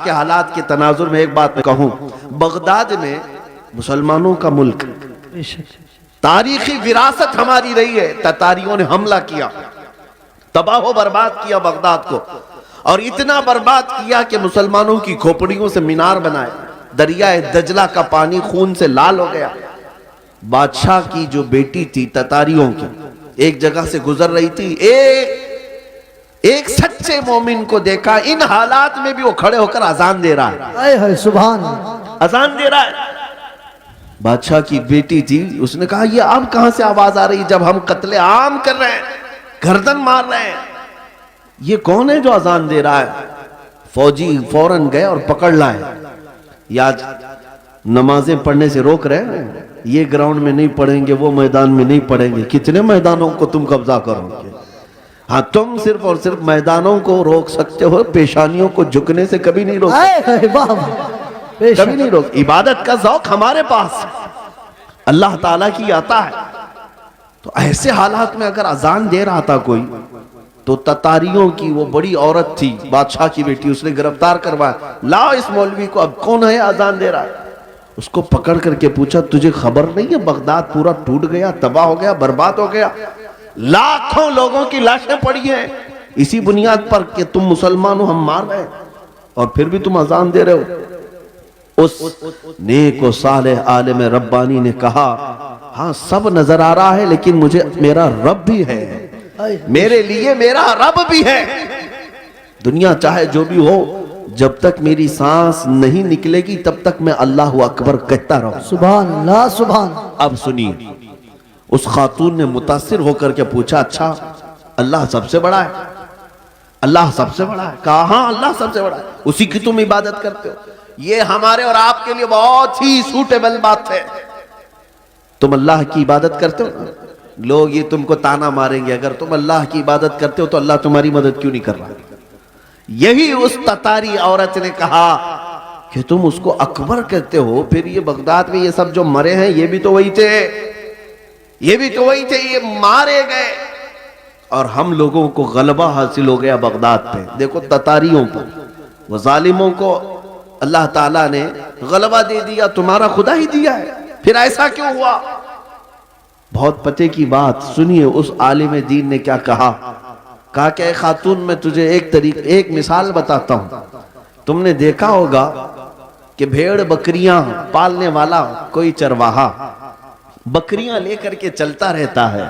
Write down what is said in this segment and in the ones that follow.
کے حالات کے تناظر میں ایک بات میں کہوں، بغداد میں مسلمانوں کا ملک، تاریخی وراثت ہماری رہی ہے، تتاریوں نے حملہ کیا، تباہ و برباد کیا بغداد کو، اور اتنا برباد کیا کہ مسلمانوں کی کھوپڑیوں سے مینار بنائے، دریائے دجلہ کا پانی خون سے لال ہو گیا۔ بادشاہ کی جو بیٹی تھی تتاریوں کی، ایک جگہ سے گزر رہی تھی، ایک سچے مومن کو دیکھا، ان حالات میں بھی وہ کھڑے ہو کر اذان دے رہا ہے، اے سبحان اللہ، اذان دے رہا ہے۔ بادشاہ کی بیٹی تھی، اس نے کہا یہ اب کہاں سے آواز آ رہی جب ہم قتل عام کر رہے ہیں، گردن مار رہے ہیں، یہ کون ہے جو اذان دے رہا ہے؟ فوجی فوراً گئے اور پکڑ لائے، یا نمازیں پڑھنے سے روک رہے ہیں، یہ گراؤنڈ میں نہیں پڑھیں گے، وہ میدان میں نہیں پڑھیں گے، کتنے میدانوں کو تم قبضہ کرو گے؟ ہاں تم صرف اور صرف میدانوں کو روک سکتے ہو، پیشانیوں کو جھکنے سے کبھی نہیں روک سکتے، کبھی نہیں روک۔ عبادت کا ذوق ہمارے پاس اللہ تعالیٰ کی آتا ہے، تو ایسے حالات میں اگر اذان دے رہا تھا کوئی، تو تتاریوں کی وہ بڑی عورت تھی، بادشاہ کی بیٹی، اس نے گرفتار کروایا، لاؤ اس مولوی کو، اب کون ہے اذان دے رہا ہے؟ اس کو پکڑ کر کے پوچھا تجھے خبر نہیں ہے بغداد پورا ٹوٹ گیا، تباہ ہو گیا، برباد ہو گیا، لاکھوں لوگوں کی لاشیں پڑی ہیں اسی بنیاد پر کہ تم مسلمان ہو، ہم مار رہے ہیں، اور پھر بھی تم اذان دے رہے ہو۔ اس نیک و صالح عالم ربانی نے کہا ہاں سب نظر آ رہا ہے لیکن مجھے میرا رب بھی ہے، میرے لیے میرا رب بھی ہے، دنیا چاہے جو بھی ہو، جب تک میری سانس نہیں نکلے گی تب تک میں اللہ اکبر کہتا رہوں۔ سبحان اللہ، سبحان۔ اب سنیے، اس خاتون نے متاثر ہو کر کے پوچھا اچھا اللہ سب سے بڑا ہے؟ اللہ سب سے بڑا ہے؟ کہا ہاں اللہ سب سے بڑا ہے، اسی کی تم عبادت کرتے ہو۔ یہ ہمارے اور آپ کے لیے بہت ہی سوٹیبل بات ہے، تم اللہ کی عبادت کرتے ہو، لوگ یہ تم کو تانا ماریں گے اگر تم اللہ کی عبادت کرتے ہو تو اللہ تمہاری مدد کیوں نہیں کر رہا؟ یہی اس تتاری عورت نے کہا کہ تم اس کو اکبر کہتے ہو، پھر یہ بغداد میں یہ سب جو مرے ہیں یہ بھی تو وہی تھے، یہ بھی تو وہی تھے، یہ مارے گئے اور ہم لوگوں کو غلبہ حاصل ہو گیا بغداد پہ۔ دیکھو تتاریوں پر، وہ ظالموں کو اللہ تعالیٰ نے غلبہ دے دیا، تمہارا خدا ہی دیا ہے، پھر ایسا کیوں ہوا؟ بہت پتے کی بات سنیے، اس عالم دین نے کیا کہا کہ اے خاتون میں تجھے ایک مثال بتاتا ہوں، تم نے دیکھا ہوگا کہ بھیڑ بکریاں پالنے والا کوئی چرواہا بکریاں لے کر کے چلتا رہتا ہے،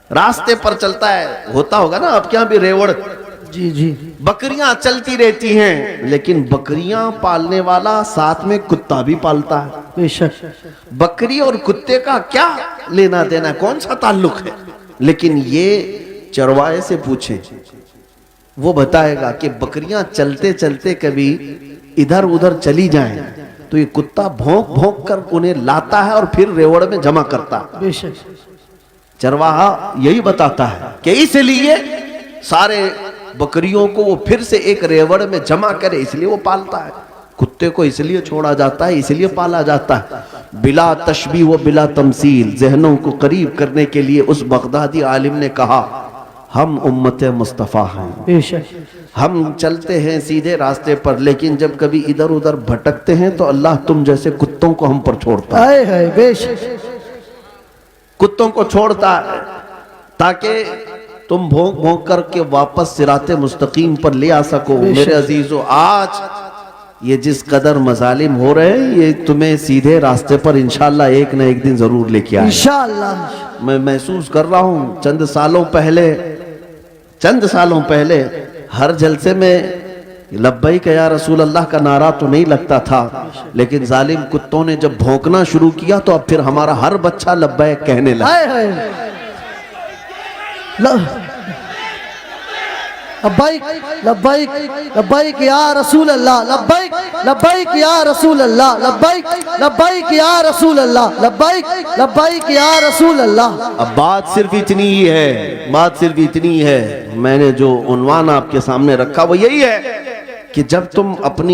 راستے پر چلتا ہے، ہوتا ہوگا نا آپ کے یہاں بھی ریوڑ، جی جی، بکریاں چلتی رہتی ہیں، لیکن بکریاں پالنے والا ساتھ میں کتا بھی پالتا ہے۔ بے شک، بکری اور کتے کا کیا لینا دینا ہے، کون سا تعلق ہے؟ لیکن یہ چرواہے سے پوچھیں، وہ بتائے گا کہ بکریاں چلتے چلتے کبھی ادھر ادھر چلی جائیں تو یہ کتا بھونک بھونک کر انہیں لاتا ہے اور پھر ریوڑ میں جمع کرتا ہے۔ بے شک، چرواہا یہی بتاتا ہے کہ اس لیے سارے بکریوں کو وہ پھر سے ایک ریوڑ میں جمع کرے، اس لیے وہ پالتا ہے، کتے کو اس لیے چھوڑا جاتا ہے، اس لیے پالا جاتا ہے۔ بلا تشبیہ و بلا تمثیل، ذہنوں کو قریب کرنے کے لیے اس بغدادی عالم نے کہا ہم امت مصطفیٰ ہیں، بے شک، ہم چلتے ہیں سیدھے راستے پر، لیکن جب کبھی ادھر ادھر بھٹکتے ہیں تو اللہ تم جیسے کتوں کو ہم پر چھوڑتا ہے، اے بے شک، کتوں کو چھوڑتا ہے تاکہ تم بھونک بھونک کر کے واپس صراط مستقیم پر لے آ سکو۔ میرے عزیزو، آج یہ جس قدر مظالم ہو رہے ہیں یہ تمہیں سیدھے راستے پر انشاءاللہ ایک نہ ایک دن ضرور لے کے آئے۔ انشاءاللہ میں محسوس کر رہا ہوں چند سالوں پہلے ہر جلسے میں لبیک یا رسول اللہ کا نعرہ تو نہیں لگتا تھا، لیکن ظالم کتوں نے جب بھونکنا شروع کیا تو اب پھر ہمارا ہر بچہ لبیک کہنے لگا۔ لبیک لبیک لبیک یا رسول اللہ، لبیک لبیک یا رسول اللہ، لبیک لبیک یا رسول اللہ، لبیک لبیک یا رسول اللہ۔ اب بات صرف اتنی ہے، میں نے جو عنوان آپ کے سامنے رکھا وہ یہی ہے کہ جب تم اپنی